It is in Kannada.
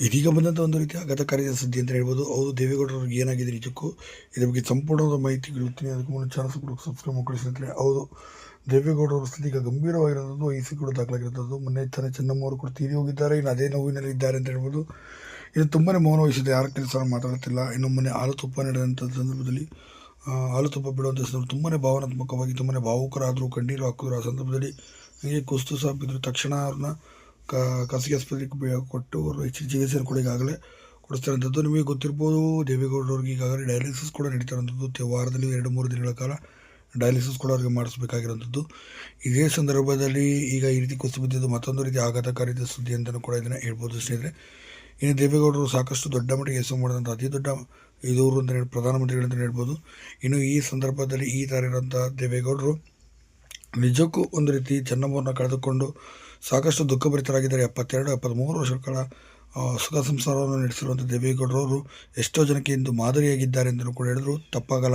ಇದೀಗ ಬಂದಂಥ ಒಂದು ರೀತಿಯ ಆಘಾತಕಾರಿಯ ಸುದ್ದಿ ಅಂತ ಹೇಳ್ಬೋದು. ಹೌದು, ದೇವೇಗೌಡರಿಗೆ ಏನಾಗಿದೆ ನಿಜಕ್ಕೂ ಇದ್ರ ಬಗ್ಗೆ ಸಂಪೂರ್ಣವಾದ ಮಾಹಿತಿ ಕೊಡ್ತೀನಿ. ಅದಕ್ಕೆ ಮುನ್ನ ಚಾನಲ್ ಕೂಡ ಸಬ್ಸ್ಕ್ರೈಬ್ ಮಾಡ್ಕೊಳ್ಳಿ ಸ್ನೇಹಿತರೆ. ಹೌದು, ದೇವೇಗೌಡರ ಸ್ಥಿತಿ ಈಗ ಗಂಭೀರವಾಗಿರೋದು, ಐಸಿ ಕೂಡ ದಾಖಲಾಗಿರೋದು. ಮೊನ್ನೆ ತಾನೇ ಚೆನ್ನಮ್ಮ ಅವರು ಕೂಡ ತೀರಿ ಹೋಗಿದ್ದಾರೆ. ಇನ್ನು ಅದೇ ನೋವಿನಲ್ಲಿ ಇದ್ದಾರೆ ಅಂತ ಹೇಳ್ಬೋದು. ಇನ್ನು ತುಂಬಾ ಮೌನ ವಹಿಸಿದೆ, ಯಾರ ಕೆಲಸ ಮಾತಾಡುತ್ತಿಲ್ಲ. ಇನ್ನು ಮೊನ್ನೆ ಹಾಲು ತುಪ್ಪ ನಡೆದಂಥ ಸಂದರ್ಭದಲ್ಲಿ ಹಾಲು ತುಪ್ಪ ಬಿಡುವಂಥ ಸಂದರ್ಭ ತುಂಬಾ ಭಾವನಾತ್ಮಕವಾಗಿ ತುಂಬಾ ಭಾವುಕರಾದರು, ಕಣ್ಣೀರು ಹಾಕಿದ್ರು. ಆ ಸಂದರ್ಭದಲ್ಲಿ ಹೀಗೆ ಕುಸ್ತು ಸಾಪಿದ್ರು. ತಕ್ಷಣ ಅವ್ರನ್ನ ಖಾಸಗಿ ಆಸ್ಪತ್ರೆಗೆ ಕೊಟ್ಟು ಅವರು ಹೆಚ್ಚಿನ ಚಿಕಿತ್ಸೆಯನ್ನು ಕೂಡ ಈಗಾಗಲೇ ಕೊಡಿಸ್ತಾರಂಥದ್ದು. ನಿಮಗೆ ಗೊತ್ತಿರ್ಬೋದು, ದೇವೇಗೌಡರವ್ರಿಗೆ ಈಗಾಗಲೇ ಡಯಾಲಿಸಿಸ್ ಕೂಡ ನಡೀತಾ ಇರೋಂಥದ್ದು. ವಾರದಲ್ಲಿ 2-3 ದಿನಗಳ ಕಾಲ ಡಯಾಲಿಸಿಸ್ ಕೂಡ ಅವರಿಗೆ ಮಾಡಿಸ್ಬೇಕಾಗಿರೋಂಥದ್ದು. ಇದೇ ಸಂದರ್ಭದಲ್ಲಿ ಈಗ ಈ ರೀತಿ ಕುಸಿದು ಬಿದ್ದಿದ್ದು ಮತ್ತೊಂದು ರೀತಿ ಆಘಾತಕಾರಿ ಸುದ್ದಿ ಅಂತಲೂ ಕೂಡ ಇದನ್ನು ಹೇಳ್ಬೋದು ಸ್ನೇಹಿತರೆ. ಇನ್ನು ದೇವೇಗೌಡರು ಸಾಕಷ್ಟು ದೊಡ್ಡ ಮಟ್ಟಿಗೆ ಹೆಸರು ಮಾಡಿದಂಥ ಅತಿ ದೊಡ್ಡ ಇದೂರು ಅಂತ ಹೇಳಿ ಪ್ರಧಾನಮಂತ್ರಿಗಳಂತ ಹೇಳ್ಬೋದು. ಇನ್ನು ಈ ಸಂದರ್ಭದಲ್ಲಿ ಈ ಥರ ಇರೋಂಥ ದೇವೇಗೌಡರು ನಿಜಕ್ಕೂ ಒಂದು ರೀತಿ ಚೆನ್ನಮ್ಮವ್ರನ್ನ ಕಳೆದುಕೊಂಡು ಸಾಕಷ್ಟು ದುಃಖಭರಿತರಾಗಿದ್ದಾರೆ. 72-73 ವರ್ಷಗಳ ಕಾಲ ಸುಖ ಸಂಸಾರವನ್ನು ನಡೆಸಿರುವಂಥ ದೇವೇಗೌಡರವರು ಎಷ್ಟೋ ಜನಕ್ಕೆ ಇಂದು ಮಾದರಿಯಾಗಿದ್ದಾರೆ ಅಂತಲೂ ಕೂಡ ಹೇಳಿದ್ರು ತಪ್ಪಾಗಲಾರದು.